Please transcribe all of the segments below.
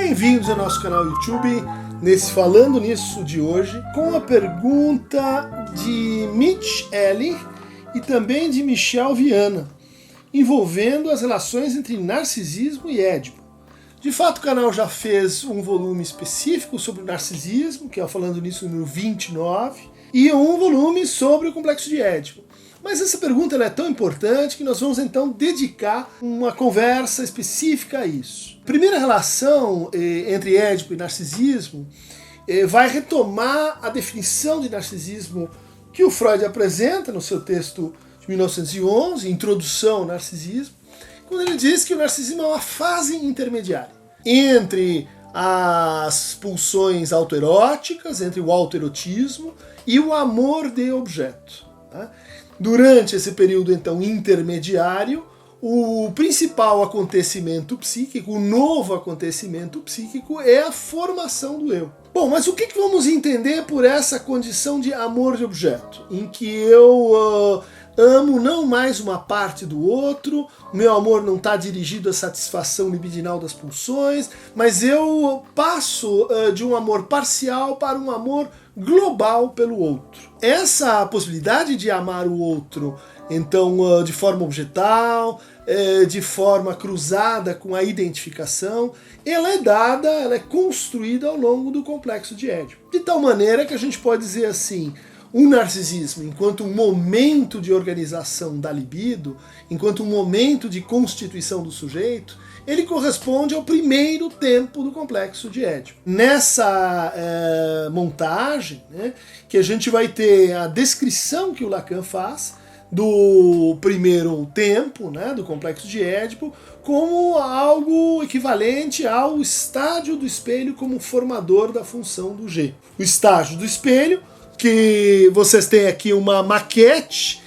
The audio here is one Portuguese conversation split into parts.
Bem-vindos ao nosso canal YouTube, nesse Falando Nisso de hoje, com a pergunta de Mitch Ellie e também de Michel Viana, envolvendo as relações entre narcisismo e Édipo. De fato, o canal já fez um volume específico sobre o narcisismo, que é o Falando Nisso número 29, e um volume sobre o complexo de Édipo. Mas essa pergunta é tão importante que nós vamos então dedicar uma conversa específica a isso. A primeira relação entre Édipo e narcisismo vai retomar a definição de narcisismo que o Freud apresenta no seu texto de 1911, Introdução ao Narcisismo, quando ele diz que o narcisismo é uma fase intermediária entre as pulsões autoeróticas, entre o autoerotismo e o amor de objeto. Tá? Durante esse período, então, intermediário, o principal acontecimento psíquico, o novo acontecimento psíquico, é a formação do eu. Bom, mas o que vamos entender por essa condição de amor de objeto? Em que eu amo não mais uma parte do outro, o meu amor não está dirigido à satisfação libidinal das pulsões, mas eu passo de um amor parcial para um amor global pelo outro. Essa possibilidade de amar o outro, então, de forma objetal, de forma cruzada com a identificação, ela é dada, ela é construída ao longo do complexo de Édipo. De tal maneira que a gente pode dizer assim, o narcisismo, enquanto um momento de organização da libido, enquanto um momento de constituição do sujeito, ele corresponde ao primeiro tempo do complexo de Édipo. Nessa montagem, né, que a gente vai ter a descrição que o Lacan faz do primeiro tempo, né, do complexo de Édipo, como algo equivalente ao estágio do espelho como formador da função do G. O estágio do espelho, que vocês têm aqui uma maquete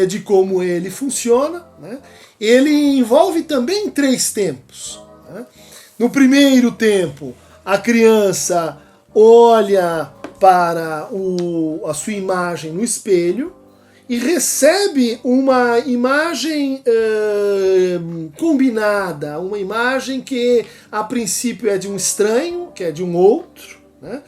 de como ele funciona, né? Ele envolve também 3 tempos. Né? No primeiro tempo, a criança olha para a sua imagem no espelho e recebe uma imagem combinada, uma imagem que a princípio é de um estranho, que é de um outro, né?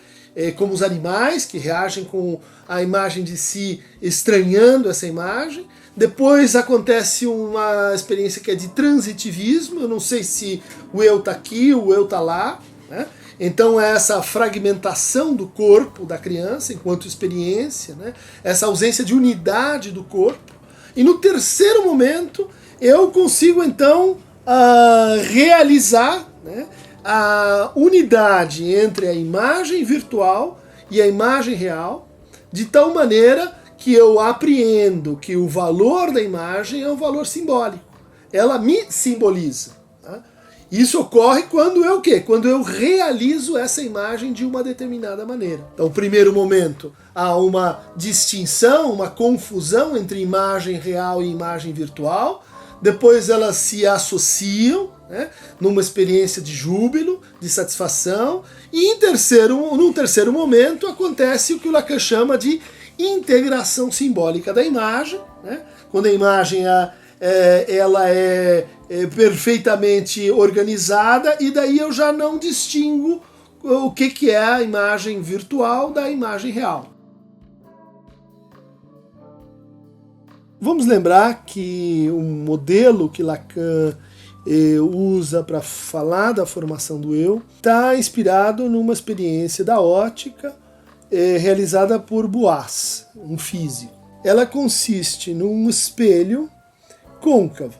Como os animais que reagem com a imagem de si estranhando essa imagem. Depois acontece uma experiência que é de transitivismo, eu não sei se o eu está aqui, o eu está lá, né? Então é essa fragmentação do corpo da criança enquanto experiência, né? Essa ausência de unidade do corpo. E no terceiro momento eu consigo então realizar, né, a unidade entre a imagem virtual e a imagem real, de tal maneira que eu apreendo que o valor da imagem é um valor simbólico. Ela me simboliza. Tá? Isso ocorre quando eu Quando eu realizo essa imagem de uma determinada maneira. Então, no primeiro momento, há uma distinção, uma confusão entre imagem real e imagem virtual. Depois elas se associam, né, numa experiência de júbilo, de satisfação. E num terceiro momento acontece o que o Lacan chama de integração simbólica da imagem, né? Quando a imagem ela é perfeitamente organizada, e daí eu já não distingo o que é a imagem virtual da imagem real. Vamos lembrar que o modelo que Lacan usa para falar da formação do eu está inspirado numa experiência da ótica realizada por Boas, um físico. Ela consiste num espelho côncavo.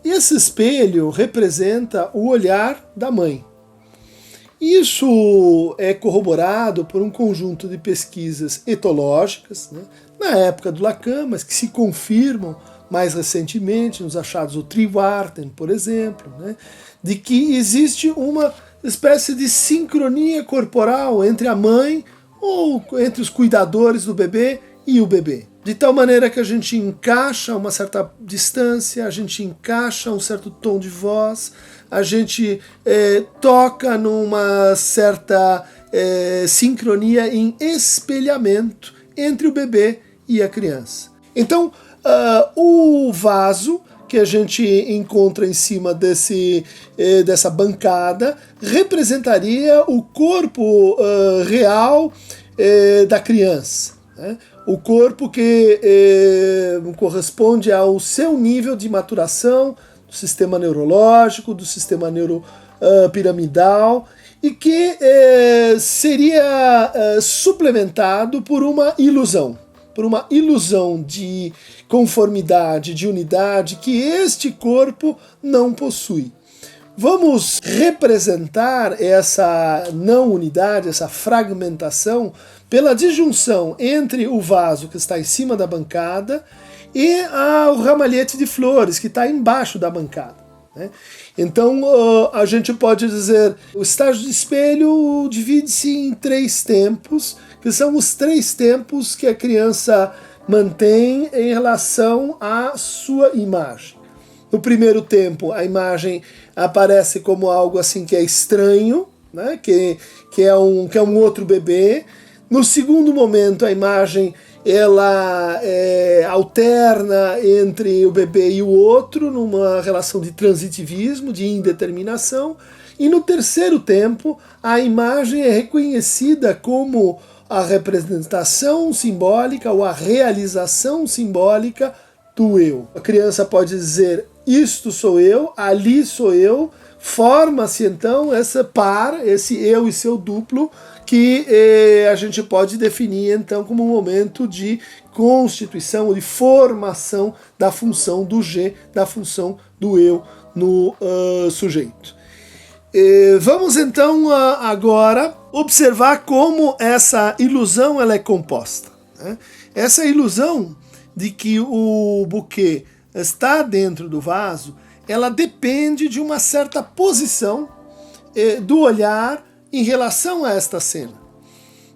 E esse espelho representa o olhar da mãe. Isso é corroborado por um conjunto de pesquisas etológicas, né, na época do Lacan, mas que se confirmam mais recentemente nos achados do Trewarthen, por exemplo, né, de que existe uma espécie de sincronia corporal entre a mãe ou entre os cuidadores do bebê e o bebê. De tal maneira que a gente encaixa uma certa distância, a gente encaixa um certo tom de voz, a gente toca numa certa sincronia em espelhamento entre o bebê e a criança. Então, o vaso que a gente encontra em cima dessa bancada representaria o corpo real da criança, né? O corpo que corresponde ao seu nível de maturação do sistema neurológico, do sistema neuropiramidal, e que seria suplementado por uma ilusão de conformidade, de unidade, que este corpo não possui. Vamos representar essa não unidade, essa fragmentação, pela disjunção entre o vaso que está em cima da bancada e o ramalhete de flores que está embaixo da bancada, né? Então a gente pode dizer, o estágio de espelho divide-se em 3 tempos, que são os 3 tempos que a criança mantém em relação à sua imagem. No primeiro tempo, a imagem aparece como algo assim que é estranho, né? que é um outro bebê. No segundo momento, a imagem ela alterna entre o bebê e o outro, numa relação de transitivismo, de indeterminação. E no terceiro tempo, a imagem é reconhecida como a representação simbólica ou a realização simbólica do eu. A criança pode dizer, isto sou eu, ali sou eu, forma-se então essa par, esse eu e seu duplo, que a gente pode definir então como um momento de constituição ou de formação da função do G, da função do eu no sujeito. Vamos então agora observar como essa ilusão ela é composta, né? Essa ilusão de que o buquê está dentro do vaso, ela depende de uma certa posição do olhar em relação a esta cena.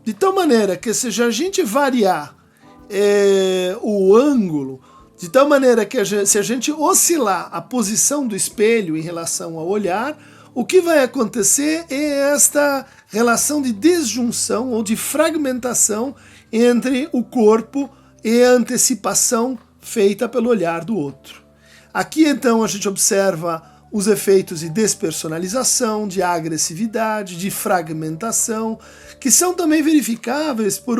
De tal maneira que se a gente variar o ângulo, de tal maneira que se a gente oscilar a posição do espelho em relação ao olhar, o que vai acontecer é esta relação de desjunção ou de fragmentação entre o corpo e a antecipação feita pelo olhar do outro. Aqui então a gente observa os efeitos de despersonalização, de agressividade, de fragmentação, que são também verificáveis por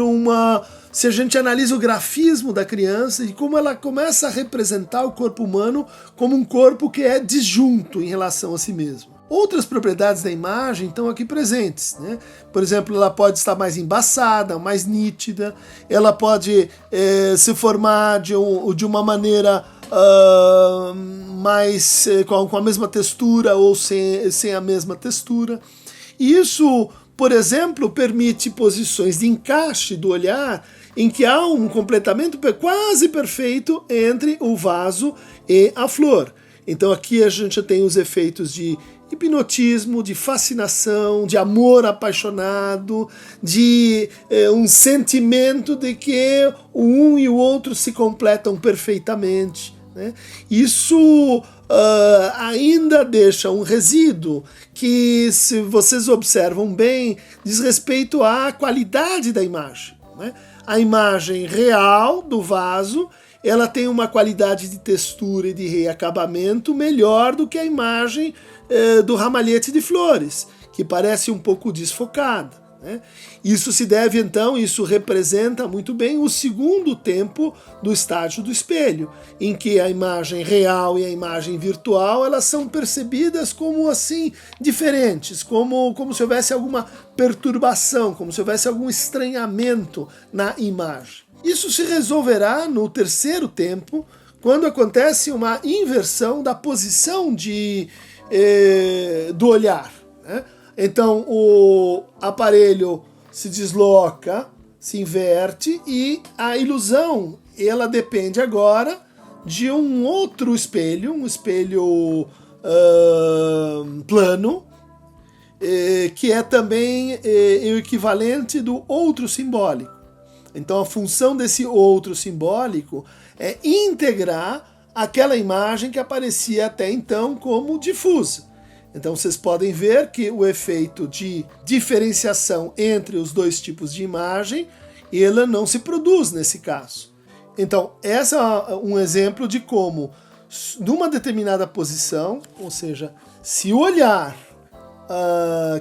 se a gente analisa o grafismo da criança e como ela começa a representar o corpo humano como um corpo que é disjunto em relação a si mesmo. Outras propriedades da imagem estão aqui presentes, né? Por exemplo, ela pode estar mais embaçada, mais nítida, ela pode se formar de uma maneira mais com a mesma textura ou sem a mesma textura. E isso, por exemplo, permite posições de encaixe do olhar em que há um completamento quase perfeito entre o vaso e a flor. Então aqui a gente tem os efeitos de hipnotismo, de fascinação, de amor apaixonado, de um sentimento de que o um e o outro se completam perfeitamente, né? Isso ainda deixa um resíduo que, se vocês observam bem, diz respeito à qualidade da imagem, né? A imagem real do vaso, ela tem uma qualidade de textura e de reacabamento melhor do que a imagem do ramalhete de flores, que parece um pouco desfocada, né? Isso se deve então, isso representa muito bem o segundo tempo do estágio do espelho, em que a imagem real e a imagem virtual elas são percebidas como assim diferentes, como se houvesse alguma perturbação, como se houvesse algum estranhamento na imagem. Isso se resolverá no terceiro tempo, quando acontece uma inversão da posição do olhar, né? Então o aparelho se desloca, se inverte e a ilusão ela depende agora de um outro espelho, um espelho plano, que é também o equivalente do outro simbólico. Então a função desse outro simbólico é integrar aquela imagem que aparecia até então como difusa. Então vocês podem ver que o efeito de diferenciação entre os dois tipos de imagem, ela não se produz nesse caso. Então esse é um exemplo de como numa determinada posição, ou seja, se o olhar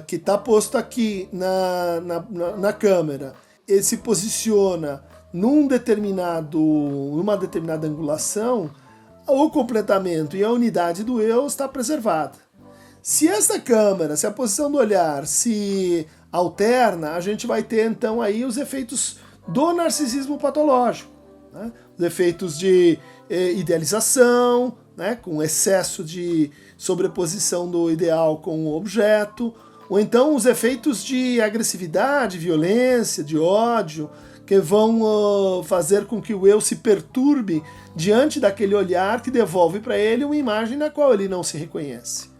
que está posto aqui na câmera, ele se posiciona numa determinada angulação, o completamento e a unidade do eu está preservada. Se esta câmera, se a posição do olhar se alterna, a gente vai ter então aí os efeitos do narcisismo patológico, né? Os efeitos de idealização, né? Com excesso de sobreposição do ideal com o objeto, ou então os efeitos de agressividade, violência, de ódio, que vão fazer com que o eu se perturbe diante daquele olhar que devolve para ele uma imagem na qual ele não se reconhece.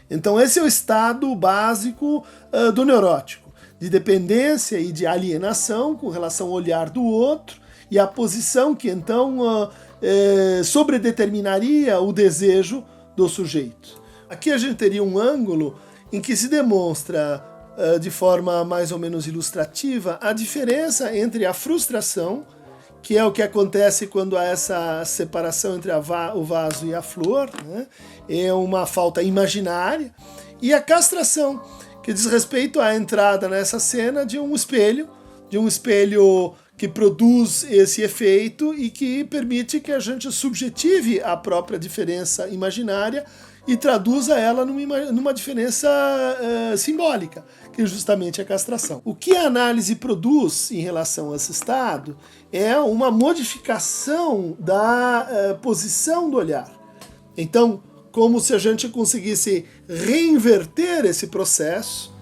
Então esse é o estado básico do neurótico, de dependência e de alienação com relação ao olhar do outro, e a posição que então sobredeterminaria o desejo do sujeito. Aqui a gente teria um ângulo em que se demonstra de forma mais ou menos ilustrativa a diferença entre a frustração, que é o que acontece quando há essa separação entre o vaso e a flor, né? É uma falta imaginária, e a castração, que diz respeito à entrada nessa cena de um espelho que produz esse efeito e que permite que a gente subjetive a própria diferença imaginária e traduza ela numa diferença simbólica, que é justamente a castração. O que a análise produz em relação a esse estado é uma modificação da posição do olhar. Então, como se a gente conseguisse reinverter esse processo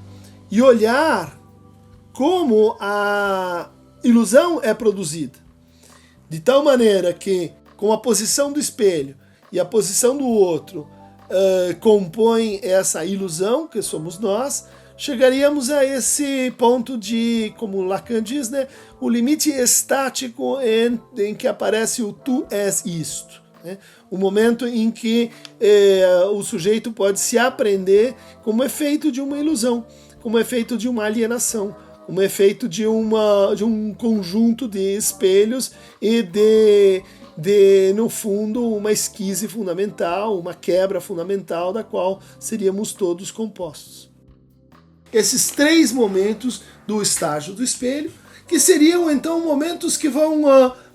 e olhar como a ilusão é produzida. De tal maneira que, com a posição do espelho e a posição do outro compõem essa ilusão, que somos nós, chegaríamos a esse ponto de, como Lacan diz, né, o limite estático em que aparece o tu és isto. Né? O momento em que o sujeito pode se apreender como efeito de uma ilusão, como efeito de uma alienação, como efeito de um conjunto de espelhos e no fundo, uma esquise fundamental, uma quebra fundamental da qual seríamos todos compostos. Esses três momentos do estágio do espelho, que seriam então momentos que vão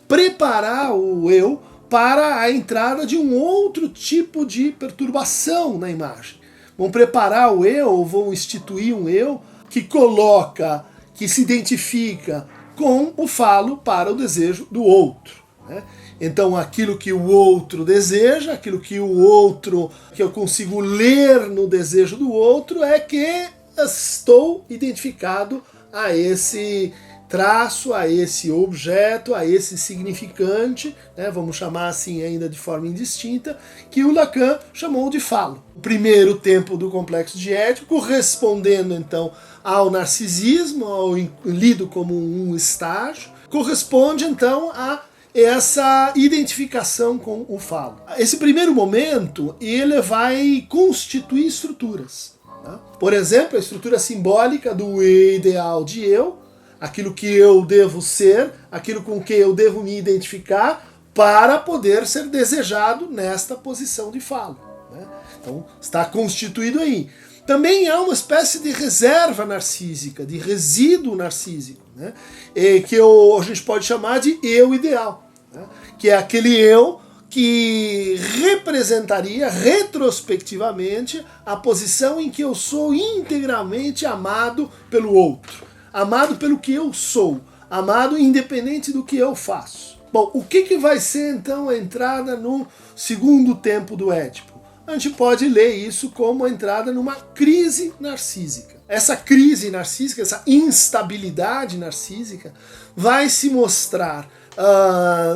preparar o eu para a entrada de um outro tipo de perturbação na imagem. Vão preparar o eu, vão instituir um eu que se identifica com o falo para o desejo do outro, né? Então aquilo que o outro deseja, aquilo que eu consigo ler no desejo do outro é que estou identificado a esse traço, a esse objeto, a esse significante, né, vamos chamar assim ainda de forma indistinta, que o Lacan chamou de falo. O primeiro tempo do complexo de Édipo, correspondendo então ao narcisismo, lido como um estágio, corresponde então a essa identificação com o falo. Esse primeiro momento, ele vai constituir estruturas. Tá? Por exemplo, a estrutura simbólica do ideal de eu, aquilo que eu devo ser, aquilo com que eu devo me identificar para poder ser desejado nesta posição de falo. Né? Então, está constituído aí. Também há uma espécie de reserva narcísica, de resíduo narcísico, né? Que a gente pode chamar de eu ideal, né? Que é aquele eu que representaria retrospectivamente a posição em que eu sou integralmente amado pelo outro, amado pelo que eu sou, amado independente do que eu faço. Bom, o que vai ser então a entrada no segundo tempo do Édipo? A gente pode ler isso como a entrada numa crise narcísica. Essa crise narcísica, essa instabilidade narcísica vai se mostrar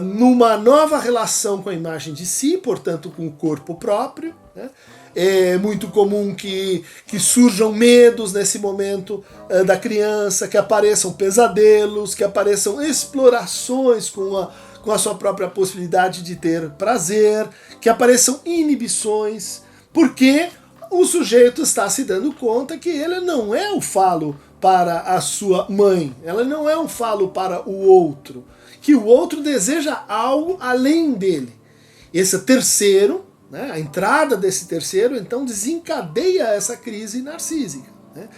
numa nova relação com a imagem de si, portanto com o corpo próprio, né? É muito comum que surjam medos nesse momento da criança, que apareçam pesadelos, que apareçam explorações com a sua própria possibilidade de ter prazer, que apareçam inibições, porque o sujeito está se dando conta que ele não é o falo para a sua mãe, ela não é um falo para o outro, que o outro deseja algo além dele. Esse terceiro né? A entrada desse terceiro, então, desencadeia essa crise narcísica, né?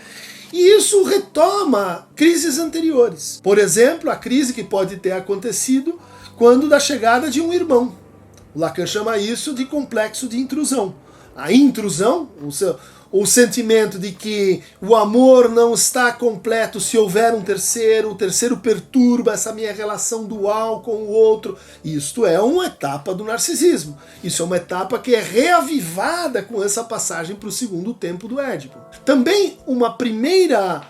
E isso retoma crises anteriores. Por exemplo, a crise que pode ter acontecido quando da chegada de um irmão. O Lacan chama isso de complexo de intrusão. A intrusão, o sentimento de que o amor não está completo se houver um terceiro, o terceiro perturba essa minha relação dual com o outro. Isto é uma etapa do narcisismo. Isso é uma etapa que é reavivada com essa passagem para o segundo tempo do Édipo. Também uma primeira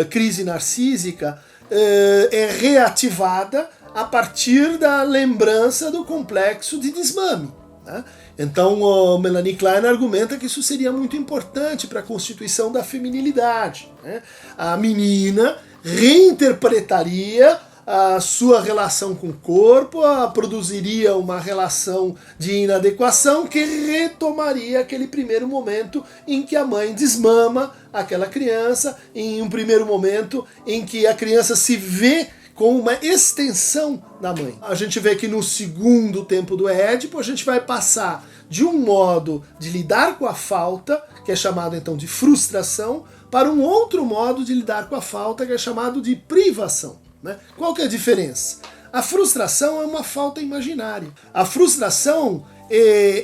crise narcísica é reativada a partir da lembrança do complexo de desmame, né? Então, Melanie Klein argumenta que isso seria muito importante para a constituição da feminilidade, né? A menina reinterpretaria a sua relação com o corpo, produziria uma relação de inadequação que retomaria aquele primeiro momento em que a mãe desmama aquela criança, em um primeiro momento em que a criança se vê com uma extensão da mãe. A gente vê que no segundo tempo do Édipo a gente vai passar de um modo de lidar com a falta, que é chamado então de frustração, para um outro modo de lidar com a falta, que é chamado de privação, né? Qual que é a diferença? A frustração é uma falta imaginária. A frustração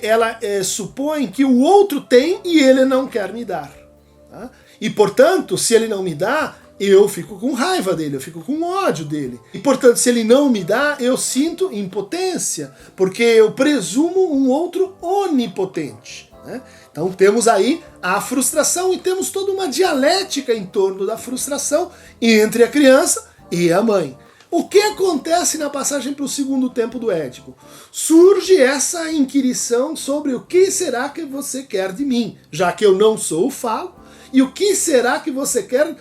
ela supõe que o outro tem e ele não quer me dar, tá? E portanto, se ele não me dá, eu fico com raiva dele, eu fico com ódio dele. E, portanto, se ele não me dá, eu sinto impotência, porque eu presumo um outro onipotente, né? Então temos aí a frustração e temos toda uma dialética em torno da frustração entre a criança e a mãe. O que acontece na passagem para o segundo tempo do Édipo? Surge essa inquirição sobre o que será que você quer de mim, já que eu não sou o falo, e o que será que você quer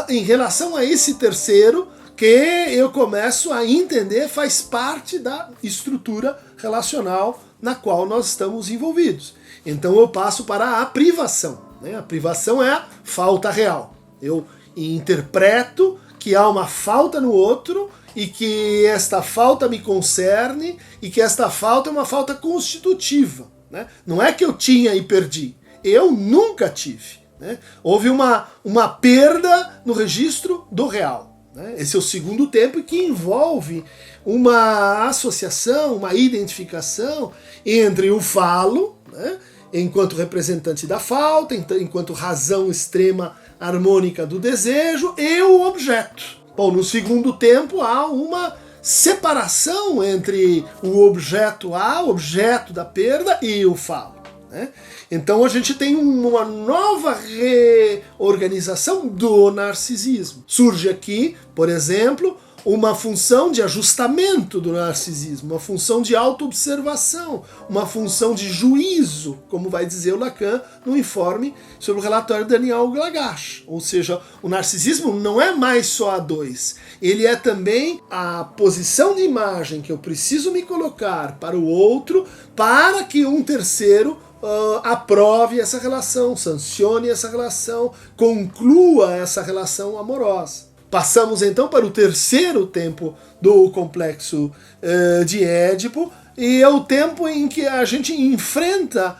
em relação a esse terceiro, que eu começo a entender faz parte da estrutura relacional na qual nós estamos envolvidos. Então eu passo para a privação, né? A privação é a falta real. Eu interpreto que há uma falta no outro e que esta falta me concerne e que esta falta é uma falta constitutiva, né? Não é que eu tinha e perdi, eu nunca tive, né? Houve uma perda no registro do real, né? Esse é o segundo tempo que envolve uma associação, uma identificação entre o falo, né, enquanto representante da falta, enquanto razão extrema harmônica do desejo, e o objeto. Bom, no segundo tempo há uma separação entre o objeto A, o objeto da perda, e o falo, né? Então a gente tem uma nova reorganização do narcisismo. Surge aqui, por exemplo, uma função de ajustamento do narcisismo, uma função de autoobservação, uma função de juízo, como vai dizer o Lacan no informe sobre o relatório de Daniel Lagache. Ou seja, o narcisismo não é mais só a dois, ele é também a posição de imagem que eu preciso me colocar para o outro para que um terceiro aprove essa relação, sancione essa relação, conclua essa relação amorosa. Passamos então para o terceiro tempo do complexo de Édipo, e é o tempo em que a gente enfrenta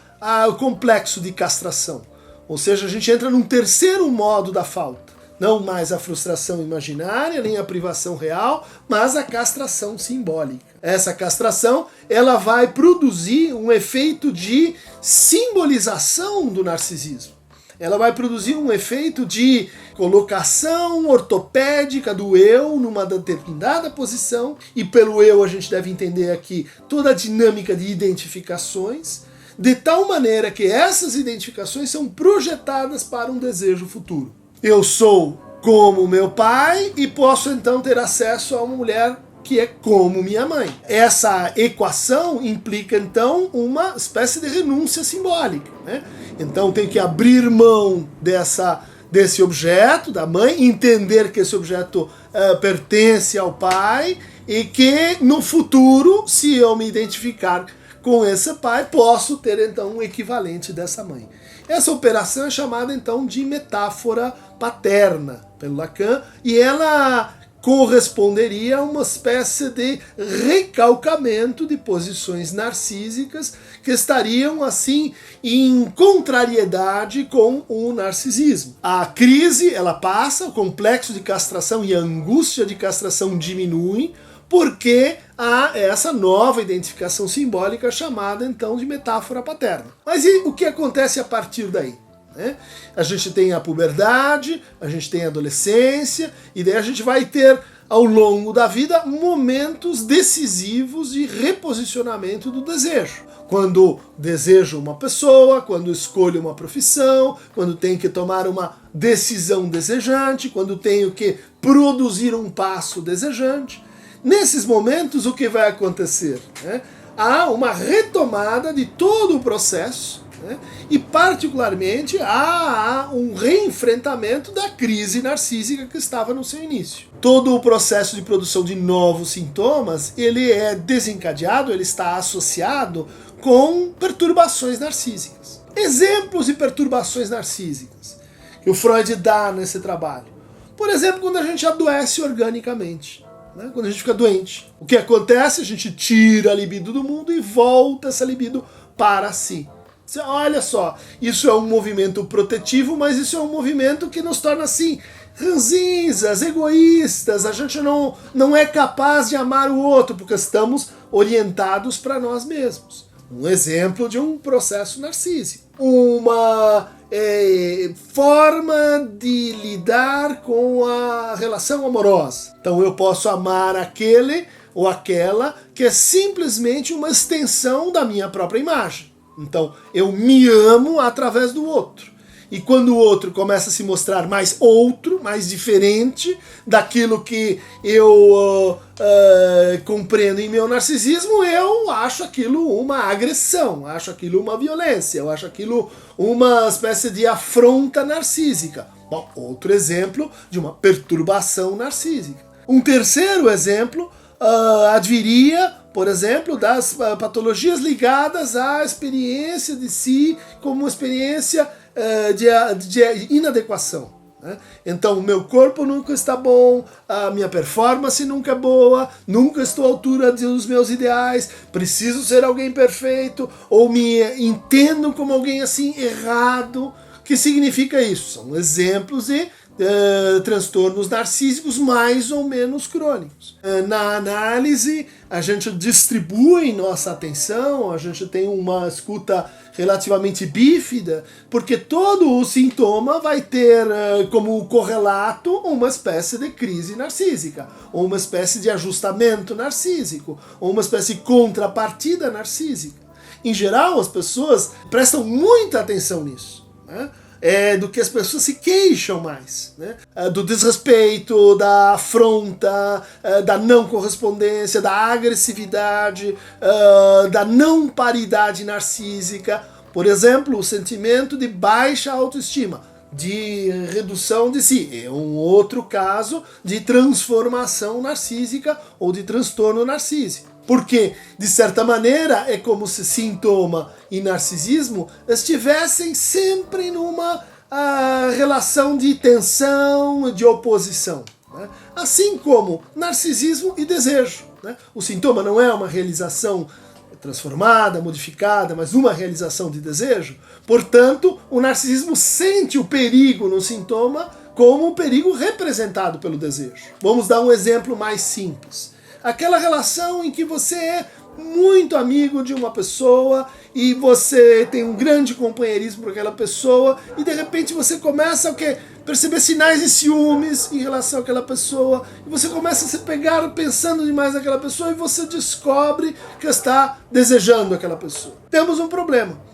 o complexo de castração. Ou seja, a gente entra num terceiro modo da falta. Não mais a frustração imaginária, nem a privação real, mas a castração simbólica. Essa castração ela vai produzir um efeito de simbolização do narcisismo. Ela vai produzir um efeito de colocação ortopédica do eu numa determinada posição, e pelo eu a gente deve entender aqui toda a dinâmica de identificações, de tal maneira que essas identificações são projetadas para um desejo futuro. Eu sou como meu pai e posso então ter acesso a uma mulher que é como minha mãe. Essa equação implica então uma espécie de renúncia simbólica, né? Então tem que abrir mão desse objeto, da mãe, entender que esse objeto pertence ao pai e que no futuro, se eu me identificar com esse pai, posso ter então um equivalente dessa mãe. Essa operação é chamada então de metáfora paterna pelo Lacan, e ela corresponderia a uma espécie de recalcamento de posições narcísicas que estariam, assim, em contrariedade com o narcisismo. A crise, ela passa, o complexo de castração e a angústia de castração diminuem, porque há essa nova identificação simbólica chamada, então, de metáfora paterna. Mas e o que acontece a partir daí? A gente tem a puberdade, a gente tem a adolescência, e daí a gente vai ter, ao longo da vida, momentos decisivos de reposicionamento do desejo. Quando desejo uma pessoa, quando escolho uma profissão, quando tenho que tomar uma decisão desejante, quando tenho que produzir um passo desejante. Nesses momentos, o que vai acontecer? Há uma retomada de todo o processo, e particularmente há um reenfrentamento da crise narcísica que estava no seu início. Todo o processo de produção de novos sintomas, ele é desencadeado, ele está associado com perturbações narcísicas. Exemplos de perturbações narcísicas que o Freud dá nesse trabalho. Por exemplo, quando a gente adoece organicamente. Quando a gente fica doente. O que acontece? A gente tira a libido do mundo e volta essa libido para si. Olha só, isso é um movimento protetivo, mas isso é um movimento que nos torna assim, ranzinzas, egoístas, a gente não é capaz de amar o outro, porque estamos orientados para nós mesmos. Um exemplo de um processo narcísico. Uma forma de lidar com a relação amorosa. Então eu posso amar aquele ou aquela que é simplesmente uma extensão da minha própria imagem. Então, eu me amo através do outro. E quando o outro começa a se mostrar mais outro, mais diferente daquilo que eu compreendo em meu narcisismo, eu acho aquilo uma agressão, acho aquilo uma violência, eu acho aquilo uma espécie de afronta narcísica. Bom, outro exemplo de uma perturbação narcísica. Um terceiro exemplo adviria, por exemplo, das patologias ligadas à experiência de si como uma experiência de inadequação. Então, o meu corpo nunca está bom, a minha performance nunca é boa, nunca estou à altura dos meus ideais, preciso ser alguém perfeito, ou me entendo como alguém assim errado. O que significa isso? São exemplos de transtornos narcísicos mais ou menos crônicos. Na análise, a gente distribui nossa atenção, a gente tem uma escuta relativamente bífida, porque todo o sintoma vai ter como correlato uma espécie de crise narcísica, ou uma espécie de ajustamento narcísico, ou uma espécie de contrapartida narcísica. Em geral, as pessoas prestam muita atenção nisso, do que as pessoas se queixam mais, do desrespeito, da afronta, da não correspondência, da agressividade, da não paridade narcísica. Por exemplo, o sentimento de baixa autoestima, de redução de si. É um outro caso de transformação narcísica ou de transtorno narcísico. Porque, de certa maneira, é como se sintoma e narcisismo estivessem sempre numa relação de tensão, de oposição. Assim como narcisismo e desejo. O sintoma não é uma realização transformada, modificada, mas uma realização de desejo. Portanto, o narcisismo sente o perigo no sintoma como um perigo representado pelo desejo. Vamos dar um exemplo mais simples. Aquela relação em que você é muito amigo de uma pessoa e você tem um grande companheirismo por aquela pessoa e de repente você começa a perceber sinais de ciúmes em relação àquela pessoa e você começa a se pegar pensando demais naquela pessoa e você descobre que está desejando aquela pessoa. Temos um problema.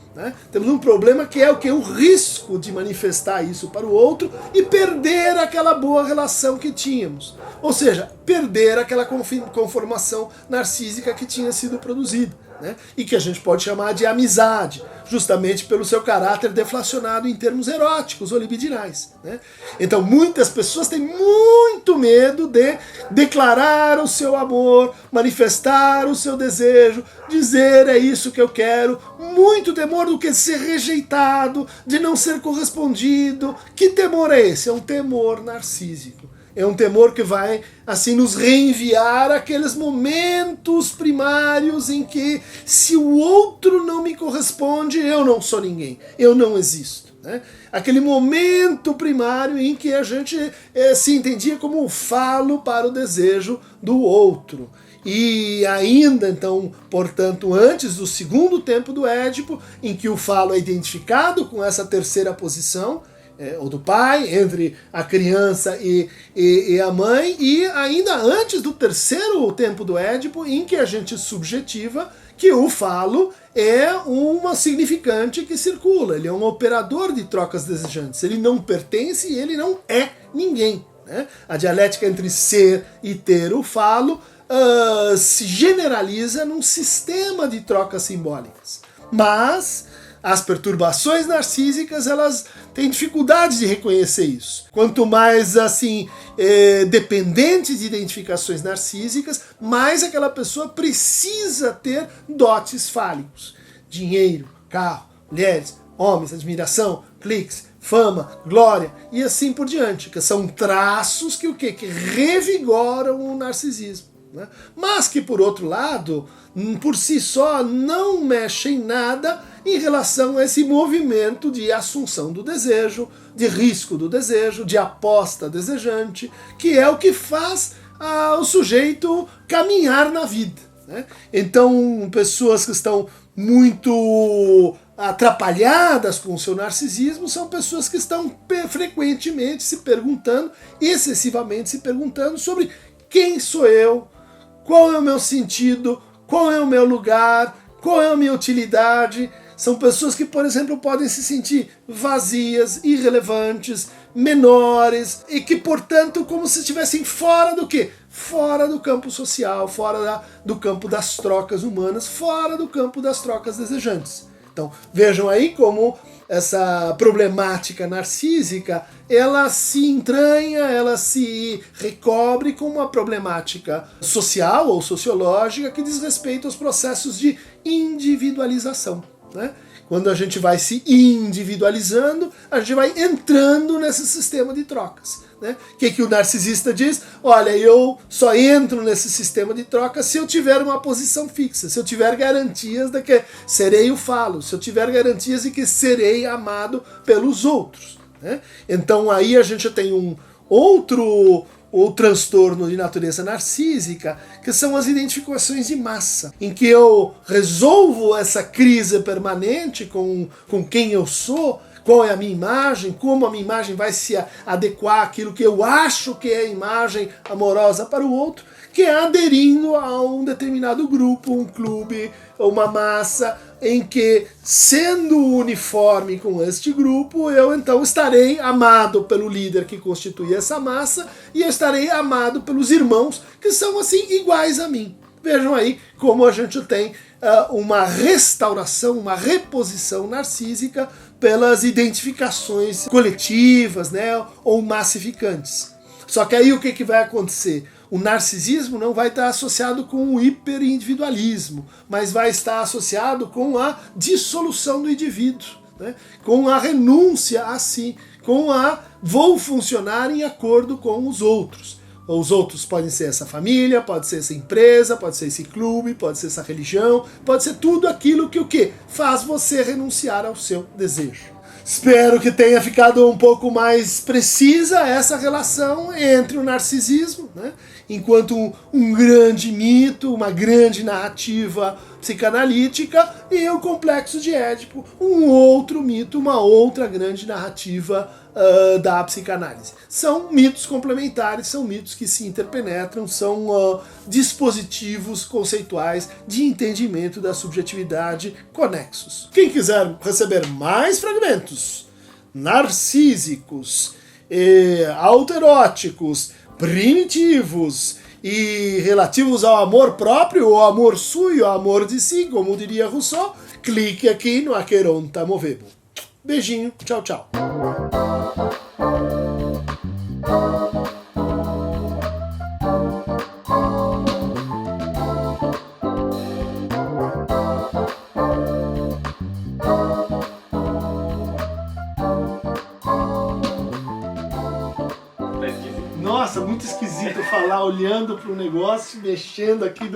Temos um problema que é o que? O risco de manifestar isso para o outro e perder aquela boa relação que tínhamos. Ou seja, perder aquela conformação narcísica que tinha sido produzida. E que a gente pode chamar de amizade, justamente pelo seu caráter deflacionado em termos eróticos ou libidinais. Então muitas pessoas têm muito medo de declarar o seu amor, manifestar o seu desejo, dizer é isso que eu quero, muito temor do que ser rejeitado, de não ser correspondido. Que temor é esse? É um temor narcísico. É um temor que vai, assim, nos reenviar aqueles momentos primários em que, se o outro não me corresponde, eu não sou ninguém, eu não existo. Né? Aquele momento primário em que a gente se entendia como o falo para o desejo do outro. E ainda, então, portanto, antes do segundo tempo do Édipo, em que o falo é identificado com essa terceira posição, ou do pai, entre a criança e a mãe, e ainda antes do terceiro tempo do Édipo, em que a gente subjetiva que o falo é uma significante que circula, ele é um operador de trocas desejantes, ele não pertence e ele não é ninguém. Né? A dialética entre ser e ter o falo se generaliza num sistema de trocas simbólicas. Mas as perturbações narcísicas, elas têm dificuldade de reconhecer isso. Quanto mais assim dependente de identificações narcísicas, mais aquela pessoa precisa ter dotes fálicos. Dinheiro, carro, mulheres, homens, admiração, cliques, fama, glória e assim por diante, que são traços que que revigoram o narcisismo. Né? Mas que, por outro lado, por si só não mexem nada em relação a esse movimento de assunção do desejo, de risco do desejo, de aposta desejante, que é o que faz o sujeito caminhar na vida. Né? Então, pessoas que estão muito atrapalhadas com o seu narcisismo são pessoas que estão frequentemente se perguntando, excessivamente se perguntando sobre quem sou eu, qual é o meu sentido, qual é o meu lugar, qual é a minha utilidade. São pessoas que, por exemplo, podem se sentir vazias, irrelevantes, menores e que, portanto, como se estivessem fora do quê? Fora do campo social, fora do campo das trocas humanas, fora do campo das trocas desejantes. Então, vejam aí como essa problemática narcísica, ela se entranha, ela se recobre com uma problemática social ou sociológica que diz respeito aos processos de individualização. Né? Quando a gente vai se individualizando, a gente vai entrando nesse sistema de trocas. Né? O que o narcisista diz? Olha, eu só entro nesse sistema de trocas se eu tiver uma posição fixa, se eu tiver garantias de que serei o falo, se eu tiver garantias de que serei amado pelos outros. Né? Então aí a gente tem um outro transtorno de natureza narcísica, que são as identificações de massa, em que eu resolvo essa crise permanente com quem eu sou, qual é a minha imagem, como a minha imagem vai se adequar àquilo que eu acho que é a imagem amorosa para o outro, que é aderindo a um determinado grupo, um clube, uma massa, em que, sendo uniforme com este grupo, eu então estarei amado pelo líder que constitui essa massa e eu estarei amado pelos irmãos que são assim iguais a mim. Vejam aí como a gente tem uma restauração, uma reposição narcísica pelas identificações coletivas, né, ou massificantes. Só que aí o que vai acontecer? O narcisismo não vai estar associado com o hiperindividualismo, mas vai estar associado com a dissolução do indivíduo, né? Com a renúncia a si, com a vou funcionar em acordo com os outros. Os outros podem ser essa família, pode ser essa empresa, pode ser esse clube, pode ser essa religião, pode ser tudo aquilo que o quê? Faz você renunciar ao seu desejo. Espero que tenha ficado um pouco mais precisa essa relação entre o narcisismo, né, enquanto um grande mito, uma grande narrativa psicanalítica, e o complexo de Édipo, um outro mito, uma outra grande narrativa da psicanálise. São mitos complementares, são mitos que se interpenetram, são dispositivos conceituais de entendimento da subjetividade conexos. Quem quiser receber mais fragmentos narcísicos, autoeróticos, primitivos e relativos ao amor próprio, ou amor suyo, amor de si, como diria Rousseau, clique aqui no Aqueronta Movebo. Beijinho, tchau, tchau. Nossa, muito falar olhando para o negócio, mexendo aqui